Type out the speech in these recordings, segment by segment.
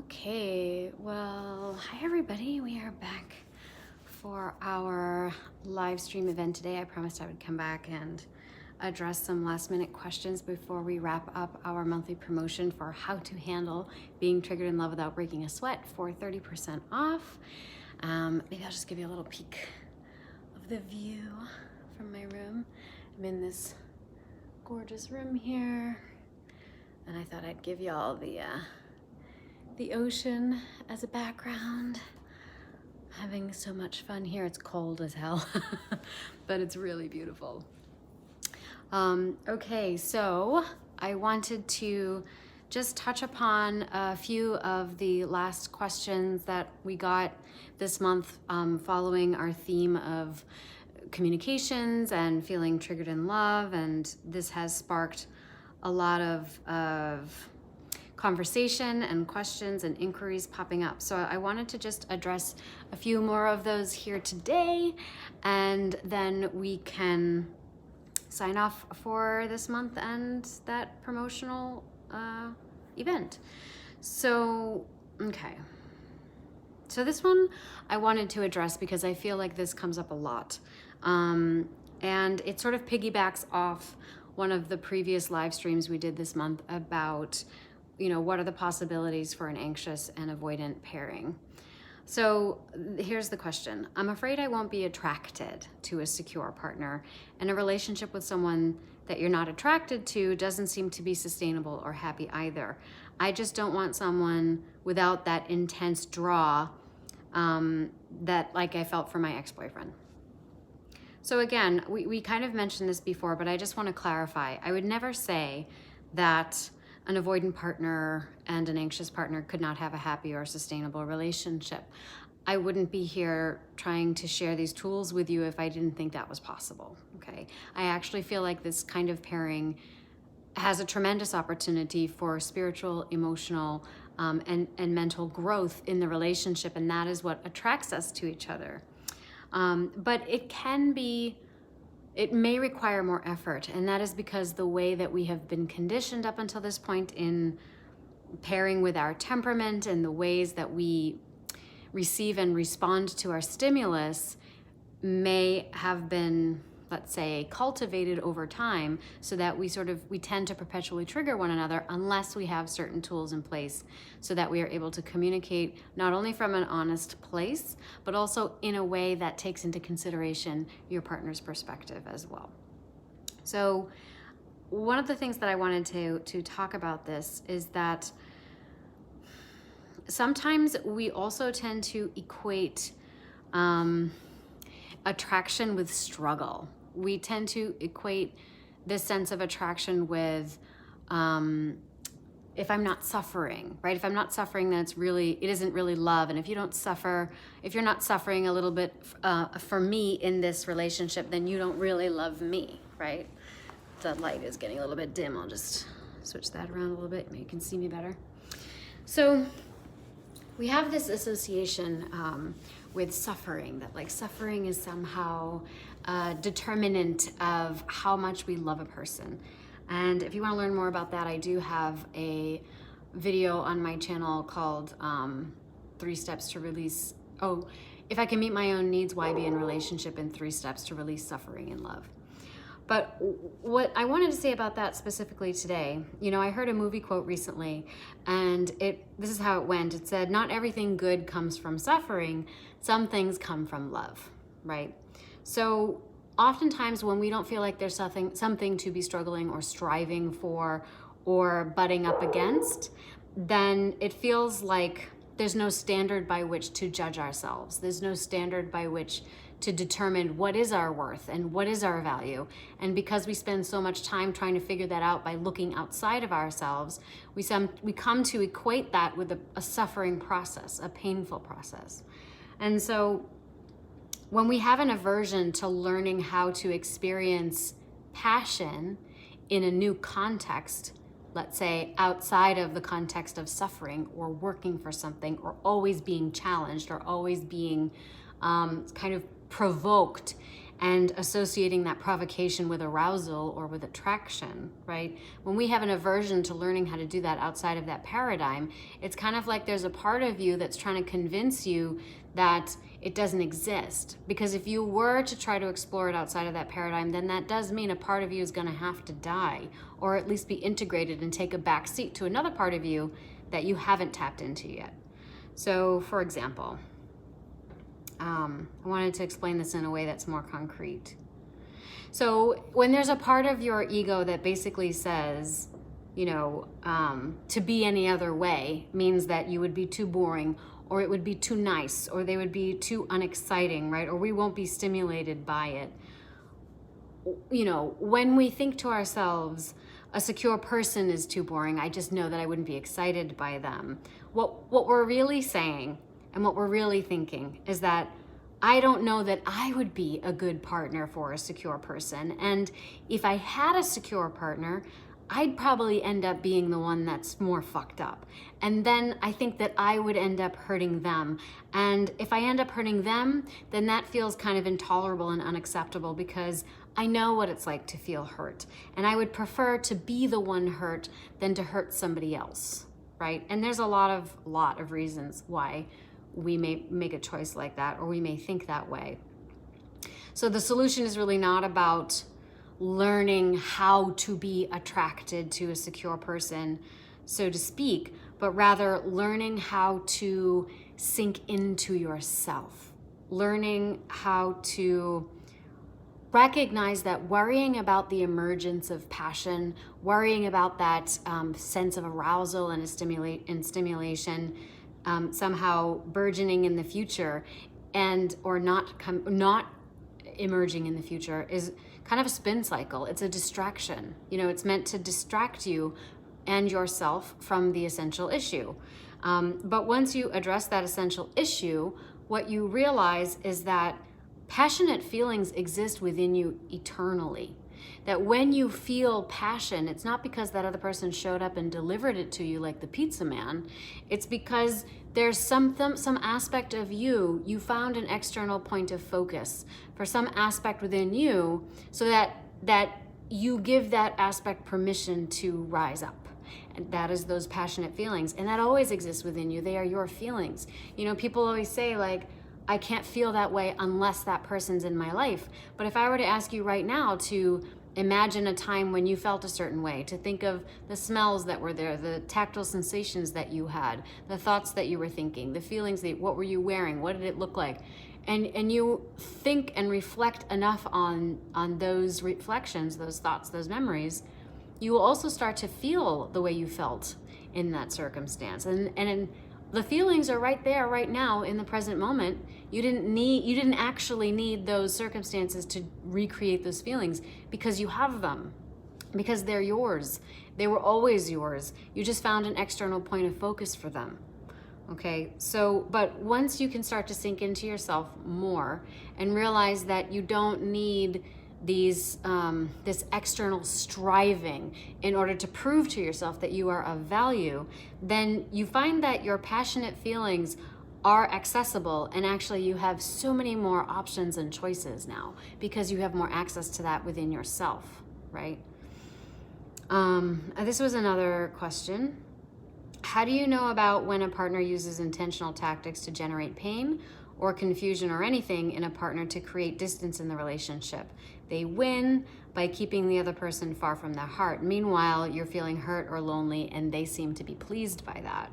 Okay, well, hi everybody. We are back for our live stream event today. I promised I would come back and address some last minute questions before we wrap up our monthly promotion for how to handle being triggered in love without breaking a sweat for 30% off. Maybe I'll just give you a little peek of the view from my room. I'm in this gorgeous room here, and I thought I'd give you all the ocean as a background. Having so much fun here. It's cold as hell, but it's really beautiful. Okay, so I wanted to just touch upon a few of the last questions that we got this month following our theme of communications and feeling triggered in love, and this has sparked a lot of conversation and questions and inquiries popping up. So I wanted to just address a few more of those here today, and then we can sign off for this month and that promotional event. So, okay. So this one I wanted to address because I feel like this comes up a lot. And it sort of piggybacks off one of the previous live streams we did this month about what are the possibilities for an anxious and avoidant pairing? So here's the question. I'm afraid I won't be attracted to a secure partner, and a relationship with someone that you're not attracted to doesn't seem to be sustainable or happy either. I just don't want someone without that intense draw that like I felt for my ex-boyfriend. So again, we kind of mentioned this before, but I just want to clarify. I would never say that an avoidant partner and an anxious partner could not have a happy or sustainable relationship. I wouldn't be here trying to share these tools with you if I didn't think that was possible, okay? I actually feel like this kind of pairing has a tremendous opportunity for spiritual, emotional, and mental growth in the relationship, and that is what attracts us to each other. But it may require more effort, and that is because the way that we have been conditioned up until this point in pairing with our temperament and the ways that we receive and respond to our stimulus may have been, let's say, cultivated over time so that we tend to perpetually trigger one another unless we have certain tools in place so that we are able to communicate not only from an honest place, but also in a way that takes into consideration your partner's perspective as well. So one of the things that I wanted to talk about this is that sometimes we also tend to equate attraction with struggle. We tend to equate this sense of attraction with if I'm not suffering, right? If I'm not suffering, then it isn't really love. And if you're not suffering a little bit for me in this relationship, then you don't really love me, right? The light is getting a little bit dim. I'll just switch that around a little bit. Maybe you can see me better. So we have this association with suffering, that like suffering is somehow a determinant of how much we love a person. And if you want to learn more about that, I do have a video on my channel called 3 Steps to Release. Oh, if I can meet my own needs, why be in relationship, and 3 steps to release suffering in love. But what I wanted to say about that specifically today, I heard a movie quote recently, and this is how it went. It said, "Not everything good comes from suffering. Some things come from love," right? So oftentimes when we don't feel like there's something to be struggling or striving for or butting up against, then it feels like there's no standard by which to judge ourselves. There's no standard by which to determine what is our worth and what is our value. And because we spend so much time trying to figure that out by looking outside of ourselves, we come to equate that with a suffering process, a painful process. And so when we have an aversion to learning how to experience passion in a new context, let's say outside of the context of suffering or working for something or always being challenged or always being kind of provoked and associating that provocation with arousal or with attraction, right? When we have an aversion to learning how to do that outside of that paradigm, it's kind of like there's a part of you that's trying to convince you that it doesn't exist. Because if you were to try to explore it outside of that paradigm, then that does mean a part of you is going to have to die, or at least be integrated and take a back seat to another part of you that you haven't tapped into yet. So, for example, I wanted to explain this in a way that's more concrete. So when there's a part of your ego that basically says, to be any other way means that you would be too boring, or it would be too nice, or they would be too unexciting, right? Or we won't be stimulated by it. When we think to ourselves, a secure person is too boring, I just know that I wouldn't be excited by them. What we're really saying and what we're really thinking is that I don't know that I would be a good partner for a secure person. And if I had a secure partner, I'd probably end up being the one that's more fucked up. And then I think that I would end up hurting them. And if I end up hurting them, then that feels kind of intolerable and unacceptable, because I know what it's like to feel hurt. And I would prefer to be the one hurt than to hurt somebody else, right? And there's a lot of reasons why we may make a choice like that, or we may think that way. So the solution is really not about learning how to be attracted to a secure person, so to speak, but rather learning how to sink into yourself, learning how to recognize that worrying about the emergence of passion, worrying about that sense of arousal and stimulation somehow burgeoning in the future or not emerging in the future is kind of a spin cycle. It's a distraction. It's meant to distract you and yourself from the essential issue. But once you address that essential issue, what you realize is that passionate feelings exist within you eternally. That when you feel passion, it's not because that other person showed up and delivered it to you like the pizza man. It's because there's some aspect of you found an external point of focus for some aspect within you, so that you give that aspect permission to rise up. And that is those passionate feelings. And that always exists within you. They are your feelings. People always say, like, I can't feel that way unless that person's in my life. But if I were to ask you right now to imagine a time when you felt a certain way, to think of the smells that were there, the tactile sensations that you had, the thoughts that you were thinking, the feelings what were you wearing, what did it look like? And you think and reflect enough on those reflections, those thoughts, those memories, you will also start to feel the way you felt in that circumstance. And the feelings are right there, right now, in the present moment. You didn't actually need those circumstances to recreate those feelings, because you have them, because they're yours. They were always yours. You just found an external point of focus for them. Okay, but once you can start to sink into yourself more and realize that you don't need this external striving in order to prove to yourself that you are of value, then you find that your passionate feelings are accessible, and actually you have so many more options and choices now because you have more access to that within yourself, right? This was another question. How do you know about when a partner uses intentional tactics to generate pain or confusion or anything in a partner to create distance in the relationship? They win by keeping the other person far from their heart. Meanwhile, you're feeling hurt or lonely, and they seem to be pleased by that.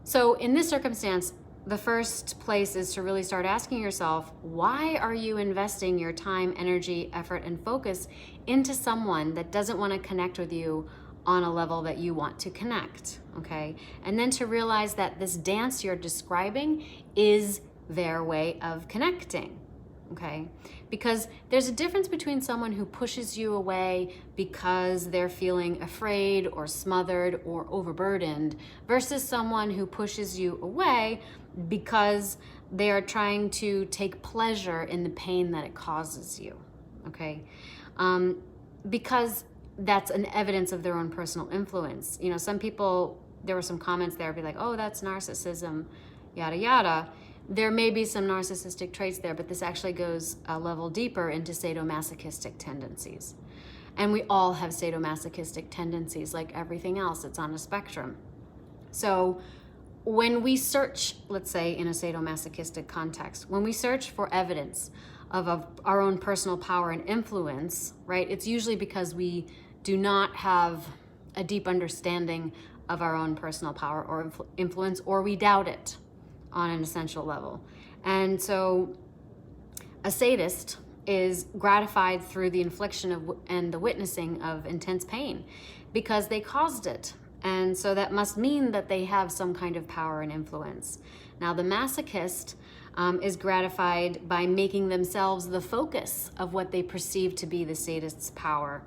So in this circumstance, the first place is to really start asking yourself, why are you investing your time, energy, effort, and focus into someone that doesn't want to connect with you on a level that you want to connect, okay? And then to realize that this dance you're describing is their way of connecting, okay? Because there's a difference between someone who pushes you away because they're feeling afraid or smothered or overburdened versus someone who pushes you away because they are trying to take pleasure in the pain that it causes you, okay? Because that's an evidence of their own personal influence. Some people, there were some comments there, be like, oh, that's narcissism, yada, yada. there may be some narcissistic traits there, but this actually goes a level deeper into sadomasochistic tendencies. And we all have sadomasochistic tendencies, like everything else. It's on a spectrum. So when we search, let's say in a sadomasochistic context, when we search for evidence of our own personal power and influence, right, it's usually because we do not have a deep understanding of our own personal power or influence, or we doubt it on an essential level. And so a sadist is gratified through the infliction of and the witnessing of intense pain because they caused it. And so that must mean that they have some kind of power and influence. Now, the masochist is gratified by making themselves the focus of what they perceive to be the sadist's power.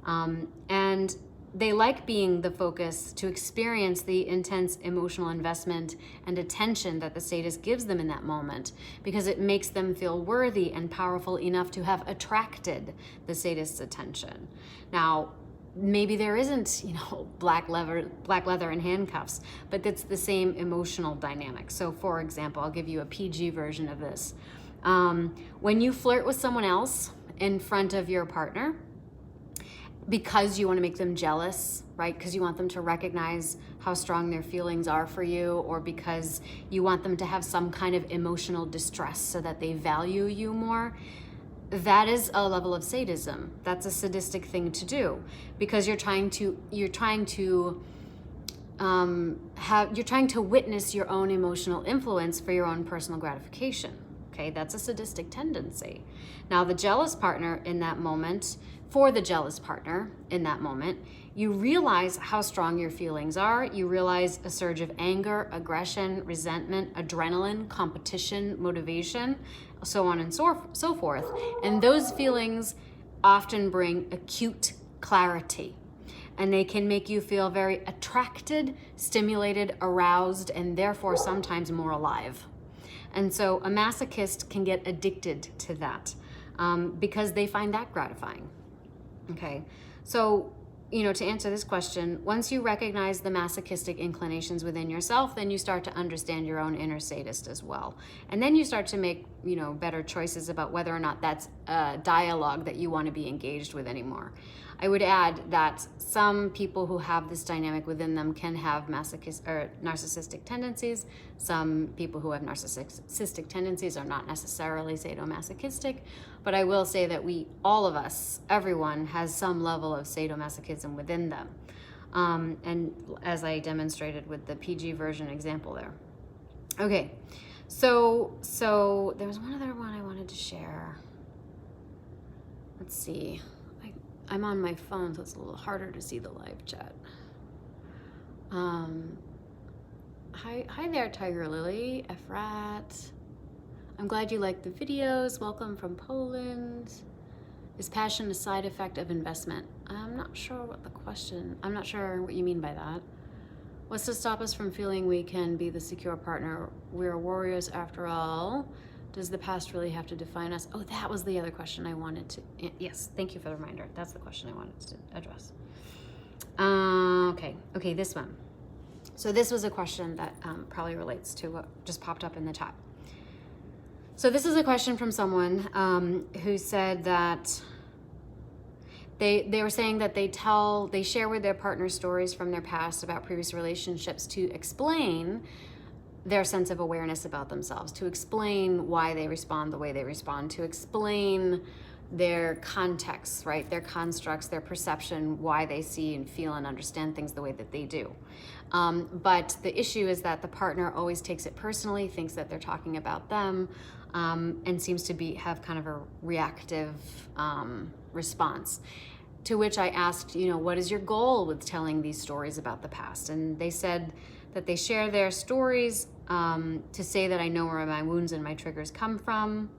And they like being the focus to experience the intense emotional investment and attention that the sadist gives them in that moment, because it makes them feel worthy and powerful enough to have attracted the sadist's attention. Now, maybe there isn't, black leather and handcuffs, but it's the same emotional dynamic. So for example, I'll give you a PG version of this. When you flirt with someone else in front of your partner, because you want to make them jealous, right? Because you want them to recognize how strong their feelings are for you, or because you want them to have some kind of emotional distress so that they value you more. That is a level of sadism. That's a sadistic thing to do, because you're trying to witness your own emotional influence for your own personal gratification. Okay, that's a sadistic tendency. Now, the jealous partner in that moment, you realize how strong your feelings are. You realize a surge of anger, aggression, resentment, adrenaline, competition, motivation, so on and so forth. And those feelings often bring acute clarity. And they can make you feel very attracted, stimulated, aroused, and therefore sometimes more alive. And so a masochist can get addicted to that because they find that gratifying. Okay, so, to answer this question, once you recognize the masochistic inclinations within yourself, then you start to understand your own inner sadist as well. And then you start to make, better choices about whether or not that's a dialogue that you want to be engaged with anymore. I would add that some people who have this dynamic within them can have narcissistic tendencies. Some people who have narcissistic tendencies are not necessarily sadomasochistic, but I will say that all of us, everyone has some level of sadomasochism within them. And as I demonstrated with the PG version example there. Okay, so there was one other one I wanted to share. Let's see. I'm on my phone, so it's a little harder to see the live chat. Hi there, Tiger Lily, Efrat. I'm glad you liked the videos. Welcome from Poland. Is passion a side effect of investment? I'm not sure what you mean by that. What's to stop us from feeling we can be the secure partner? We're warriors after all. Does the past really have to define us? Oh, that was the other question I wanted to, yes, thank you for the reminder. That's the question I wanted to address. Okay, this one. So this was a question that probably relates to what just popped up in the chat. So this is a question from someone who said that they were saying that they share with their partner stories from their past about previous relationships to explain their sense of awareness about themselves, to explain why they respond the way they respond, to explain their context, right? Their constructs, their perception, why they see and feel and understand things the way that they do. But the issue is that the partner always takes it personally, thinks that they're talking about them, and seems to have kind of a reactive response. To which I asked, what is your goal with telling these stories about the past? And they said that they share their stories to say that I know where my wounds and my triggers come from,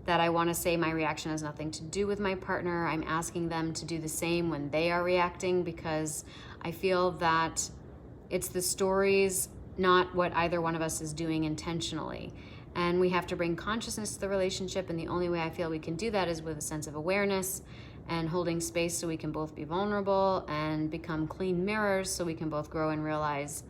that I want to say my reaction has nothing to do with my partner. I'm asking them to do the same when they are reacting, because I feel that it's the stories, not what either one of us is doing intentionally. And we have to bring consciousness to the relationship, and the only way I feel we can do that is with a sense of awareness and holding space so we can both be vulnerable and become clean mirrors so we can both grow and realize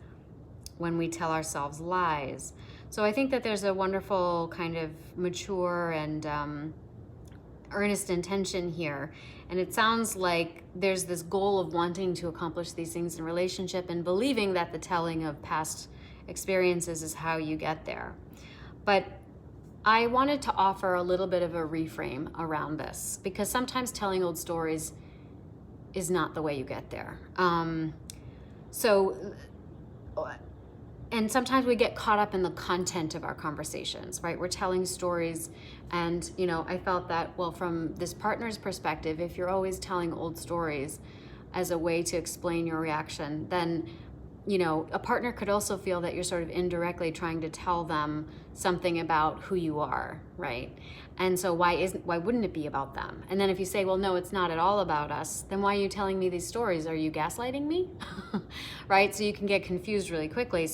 when we tell ourselves lies. So I think that there's a wonderful kind of mature and earnest intention here. And it sounds like there's this goal of wanting to accomplish these things in relationship and believing that the telling of past experiences is how you get there. But I wanted to offer a little bit of a reframe around this, because sometimes telling old stories is not the way you get there. And sometimes we get caught up in the content of our conversations, right? We're telling stories, and I felt that, well, from this partner's perspective, if you're always telling old stories as a way to explain your reaction, then a partner could also feel that you're sort of indirectly trying to tell them something about who you are, right? And so why wouldn't it be about them? And then if you say, well, no, it's not at all about us, then why are you telling me these stories? Are you gaslighting me? Right? So you can get confused really quickly.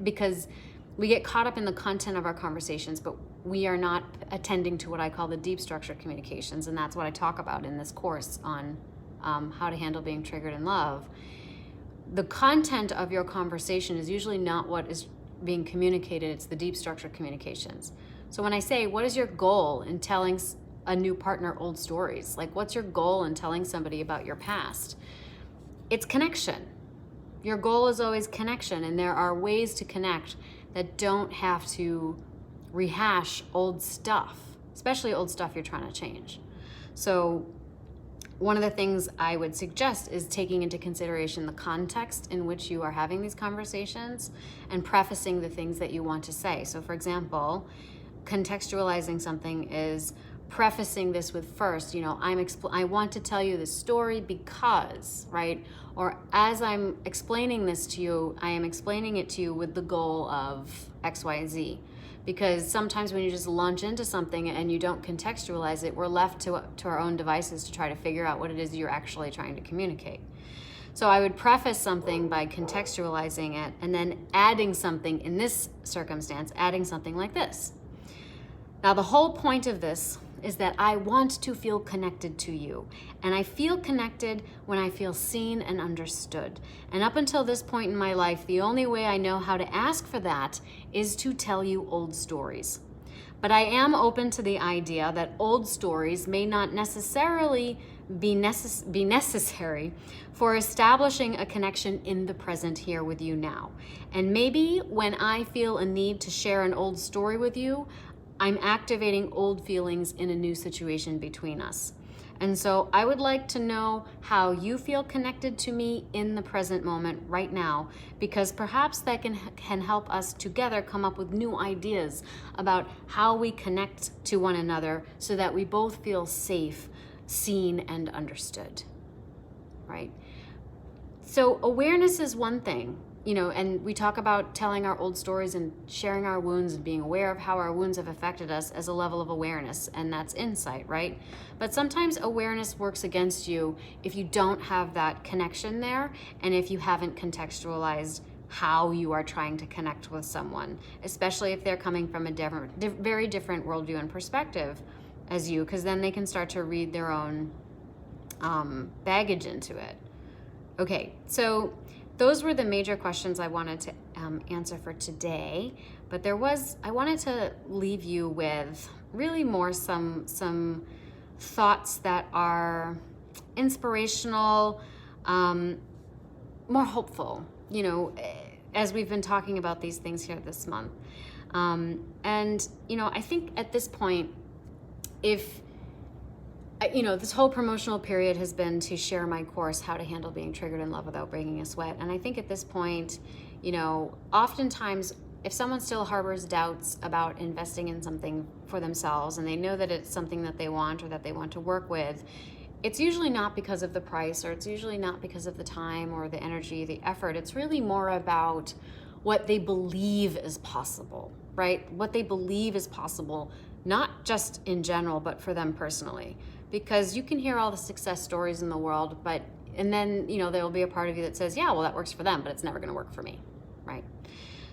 Because we get caught up in the content of our conversations, but we are not attending to what I call the deep structure communications. And that's what I talk about in this course on how to handle being triggered in love. The content of your conversation is usually not what is being communicated. It's the deep structure communications. So when I say, what is your goal in telling a new partner old stories? Like, what's your goal in telling somebody about your past? It's connection. Your goal is always connection, and there are ways to connect that don't have to rehash old stuff, especially old stuff you're trying to change. So one of the things I would suggest is taking into consideration the context in which you are having these conversations and prefacing the things that you want to say. So for example, contextualizing something is prefacing this with first, I want to tell you this story because, right? Or as I'm explaining this to you, I am explaining it to you with the goal of X, Y, Z. Because sometimes when you just launch into something and you don't contextualize it, we're left to our own devices to try to figure out what it is you're actually trying to communicate. So I would preface something by contextualizing it and then adding something, in this circumstance, adding something like this. Now, the whole point of this is that I want to feel connected to you. And I feel connected when I feel seen and understood. And up until this point in my life, the only way I know how to ask for that is to tell you old stories. But I am open to the idea that old stories may not necessarily be necessary for establishing a connection in the present here with you now. And maybe when I feel a need to share an old story with you, I'm activating old feelings in a new situation between us. And so I would like to know how you feel connected to me in the present moment right now, because perhaps that can help us together come up with new ideas about how we connect to one another so that we both feel safe, seen, and understood, right? So awareness is one thing. And we talk about telling our old stories and sharing our wounds and being aware of how our wounds have affected us as a level of awareness, and that's insight, right? But sometimes awareness works against you if you don't have that connection there, and if you haven't contextualized how you are trying to connect with someone, especially if they're coming from a very different worldview and perspective as you, because then they can start to read their own baggage into it. Okay, so those were the major questions I wanted to answer for today, but I wanted to leave you with really more some thoughts that are inspirational, more hopeful, as we've been talking about these things here this month. And I think at this point, this whole promotional period has been to share my course, How to Handle Being Triggered in Love Without Breaking a Sweat. And I think at this point, oftentimes if someone still harbors doubts about investing in something for themselves and they know that it's something that they want or that they want to work with, it's usually not because of the price, or it's usually not because of the time or the energy, the effort. It's really more about what they believe is possible, right? What they believe is possible, not just in general, but for them personally. Because you can hear all the success stories in the world, and then there'll be a part of you that says, yeah, well, that works for them, but it's never going to work for me, right?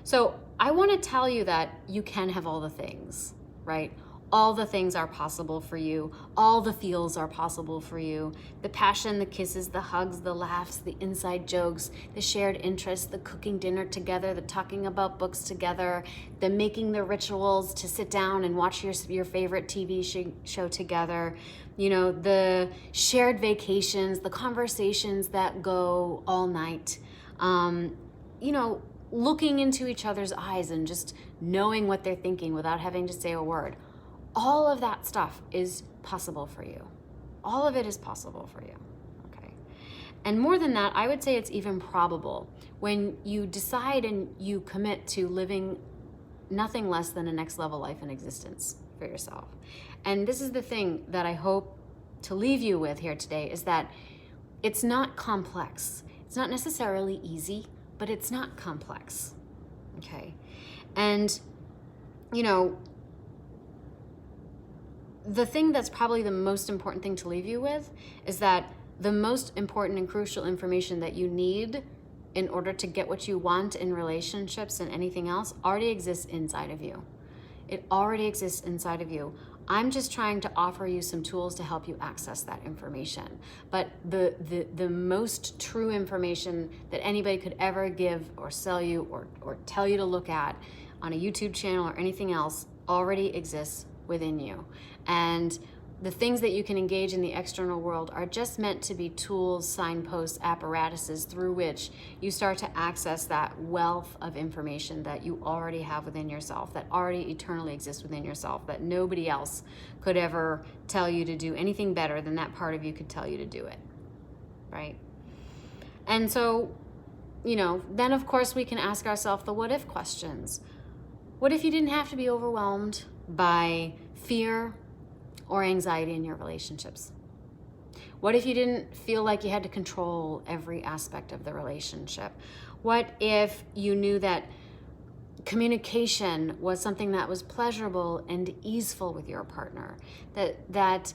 So I want to tell you that you can have all the things, right? All the things are possible for you. All the feels are possible for you. The passion, the kisses, the hugs, the laughs, the inside jokes, the shared interests, the cooking dinner together, the talking about books together, the making the rituals to sit down and watch your favorite TV show together, the shared vacations, the conversations that go all night, looking into each other's eyes and just knowing what they're thinking without having to say a word. All of that stuff is possible for you. All of it is possible for you, okay? And more than that, I would say it's even probable when you decide and you commit to living nothing less than a next level life and existence for yourself. And this is the thing that I hope to leave you with here today, is that it's not complex. It's not necessarily easy, but it's not complex, okay? And, the thing that's probably the most important thing to leave you with is that the most important and crucial information that you need in order to get what you want in relationships and anything else already exists inside of you. It already exists inside of you. I'm just trying to offer you some tools to help you access that information. But the most true information that anybody could ever give or sell you or tell you to look at on a YouTube channel or anything else already exists within you. And the things that you can engage in the external world are just meant to be tools, signposts, apparatuses through which you start to access that wealth of information that you already have within yourself, that already eternally exists within yourself, that nobody else could ever tell you to do anything better than that part of you could tell you to do it, right? And so, then of course we can ask ourselves the what if questions. What if you didn't have to be overwhelmed by fear or anxiety in your relationships? What if you didn't feel like you had to control every aspect of the relationship? What if you knew that communication was something that was pleasurable and easeful with your partner? That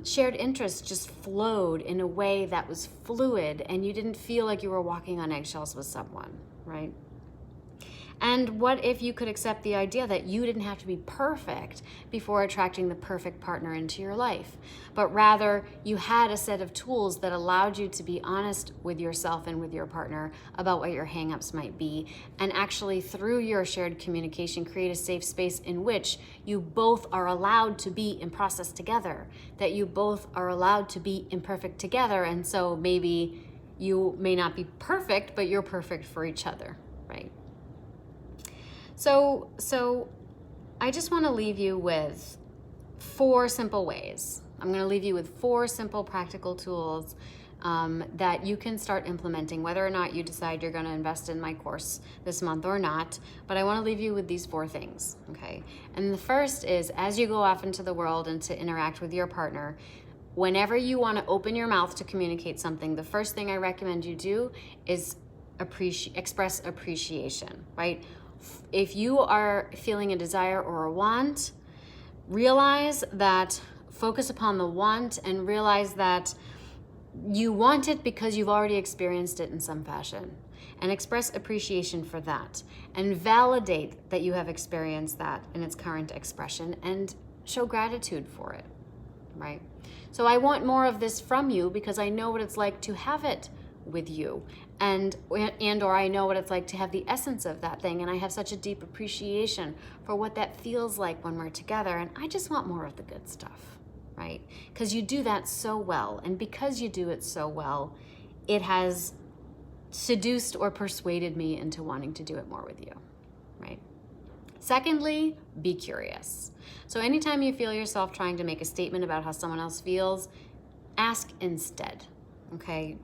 shared interests just flowed in a way that was fluid and you didn't feel like you were walking on eggshells with someone, right? And what if you could accept the idea that you didn't have to be perfect before attracting the perfect partner into your life, but rather you had a set of tools that allowed you to be honest with yourself and with your partner about what your hangups might be, and actually through your shared communication create a safe space in which you both are allowed to be in process together, that you both are allowed to be imperfect together, and so maybe you may not be perfect, but you're perfect for each other, right? So I just want to leave you with 4 simple ways. I'm going to leave you with 4 simple practical tools that you can start implementing, whether or not you decide you're going to invest in my course this month or not. But I want to leave you with these 4 things, okay? And the first is, as you go off into the world and to interact with your partner, whenever you want to open your mouth to communicate something, the first thing I recommend you do is express appreciation, right? If you are feeling a desire or a want, focus upon the want and realize that you want it because you've already experienced it in some fashion, and express appreciation for that and validate that you have experienced that in its current expression and show gratitude for it, right? So I want more of this from you because I know what it's like to have it with you, and or I know what it's like to have the essence of that thing, and I have such a deep appreciation for what that feels like when we're together, and I just want more of the good stuff, right? Because you do that so well, and because you do it so well, it has seduced or persuaded me into wanting to do it more with you, right? Secondly, be curious. So anytime you feel yourself trying to make a statement about how someone else feels, ask instead. Okay,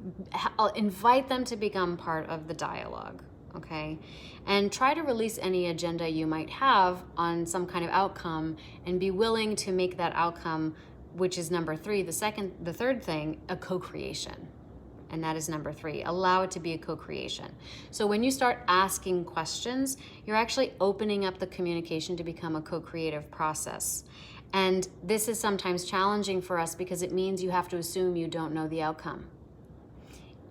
I'll invite them to become part of the dialogue, okay? And try to release any agenda you might have on some kind of outcome and be willing to make that outcome, which is number 3, the third thing, a co-creation. And that is number 3, allow it to be a co-creation. So when you start asking questions, you're actually opening up the communication to become a co-creative process. And this is sometimes challenging for us because it means you have to assume you don't know the outcome.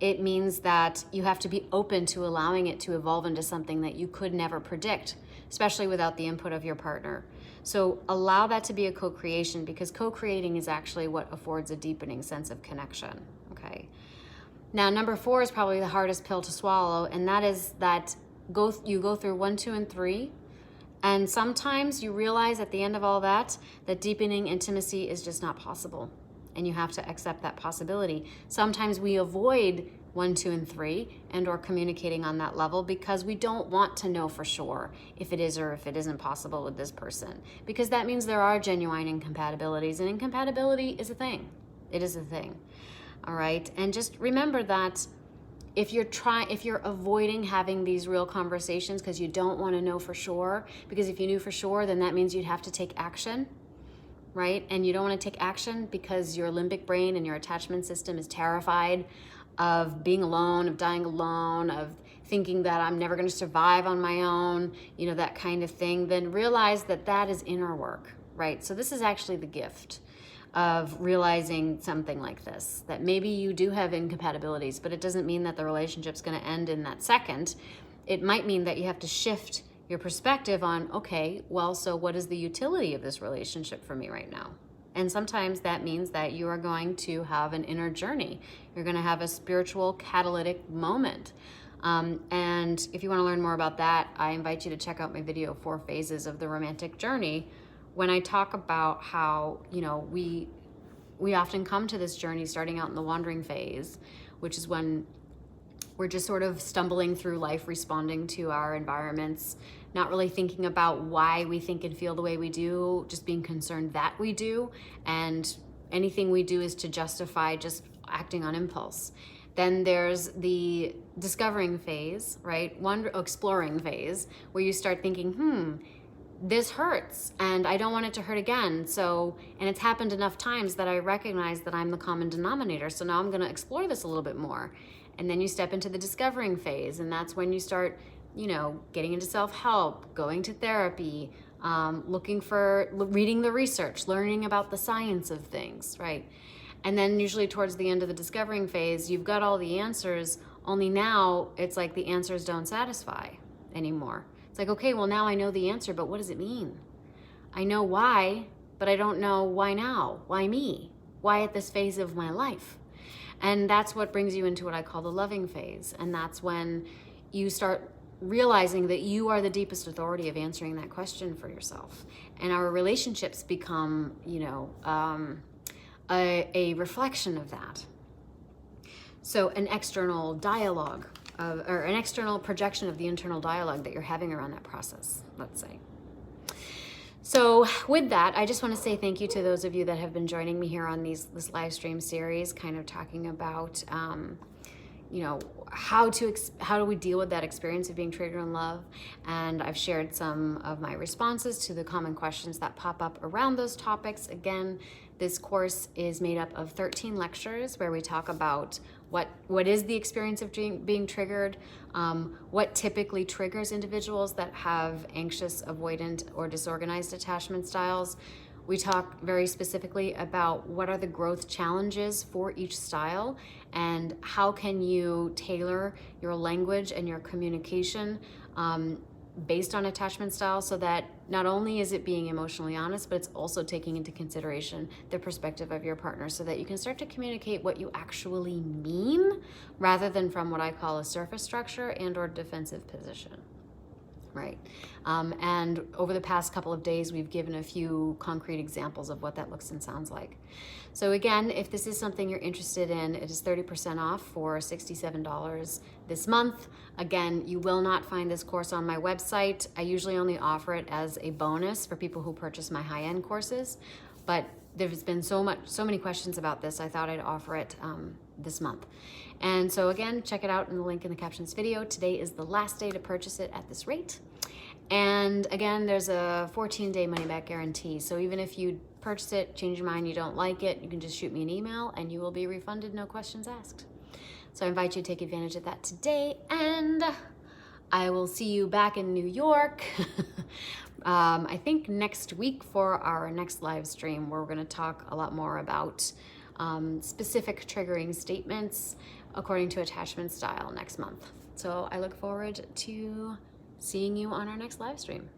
It means that you have to be open to allowing it to evolve into something that you could never predict, especially without the input of your partner. So allow that to be a co-creation, because co-creating is actually what affords a deepening sense of connection, okay? Now, number 4 is probably the hardest pill to swallow, and that is that you go through 1, 2, and 3, and sometimes you realize at the end of all that deepening intimacy is just not possible, and you have to accept that possibility. Sometimes we avoid 1, 2, and 3 and or communicating on that level because we don't want to know for sure if it is or if it isn't possible with this person, because that means there are genuine incompatibilities, and incompatibility is a thing. It is a thing. All right. And just remember that if you're avoiding having these real conversations because you don't want to know for sure, because if you knew for sure, then that means you'd have to take action, right? And you don't want to take action because your limbic brain and your attachment system is terrified of being alone, of dying alone, of thinking that I'm never going to survive on my own, you know, that kind of thing. Then realize that that is inner work, right? So this is actually the gift of realizing something like this, that maybe you do have incompatibilities, but it doesn't mean that the relationship's going to end in that second. It might mean that you have to shift your perspective on, okay, well, so what is the utility of this relationship for me right now? And sometimes that means that you are going to have an inner journey. You're going to have a spiritual catalytic moment. And if you want to learn more about that, I invite you to check out my video, 4 Phases of the Romantic Journey, when I talk about how, you know, we often come to this journey starting out in the wandering phase, which is when we're just sort of stumbling through life, responding to our environments, not really thinking about why we think and feel the way we do, just being concerned that we do. And anything we do is to justify just acting on impulse. Then there's the discovering phase, right? Exploring phase, where you start thinking, this hurts and I don't want it to hurt again. So, and it's happened enough times that I recognize that I'm the common denominator. So now I'm going to explore this a little bit more. And then you step into the discovering phase, and that's when you start, you know, getting into self-help, going to therapy, reading the research, learning about the science of things, right? And then usually towards the end of the discovering phase, you've got all the answers, only now it's like the answers don't satisfy anymore. It's like, okay, well, now I know the answer, but what does it mean? I know why, but I don't know why now. Why me? Why at this phase of my life? And that's what brings you into what I call the loving phase. And that's when you start realizing that you are the deepest authority of answering that question for yourself. And our relationships become, you know, a reflection of that. So an external dialogue, or an external projection of the internal dialogue that you're having around that process, let's say. So with that, I just want to say thank you to those of you that have been joining me here on this live stream series, kind of talking about, you know, how do we deal with that experience of being triggered in love. And I've shared some of my responses to the common questions that pop up around those topics. Again, this course is made up of 13 lectures where we talk about what is the experience of being triggered, what typically triggers individuals that have anxious, avoidant, or disorganized attachment styles. We talk very specifically about what are the growth challenges for each style and how can you tailor your language and your communication based on attachment style, so that not only is it being emotionally honest, but it's also taking into consideration the perspective of your partner, so that you can start to communicate what you actually mean rather than from what I call a surface structure and or defensive position. Right. And over the past couple of days, we've given a few concrete examples of what that looks and sounds like. So again, if this is something you're interested in, it is 30% off for $67 this month. Again, you will not find this course on my website. I usually only offer it as a bonus for people who purchase my high-end courses, but there's been so many questions about this, I thought I'd offer it this month. And so again, check it out in the link in the captions video. Today is the last day to purchase it at this rate. And again, there's a 14-day money-back guarantee. So even if you purchase it, change your mind, you don't like it, you can just shoot me an email and you will be refunded, no questions asked. So I invite you to take advantage of that today, and I will see you back in New York. I think next week for our next live stream, where we're going to talk a lot more about specific triggering statements according to attachment style next month. So I look forward to seeing you on our next live stream.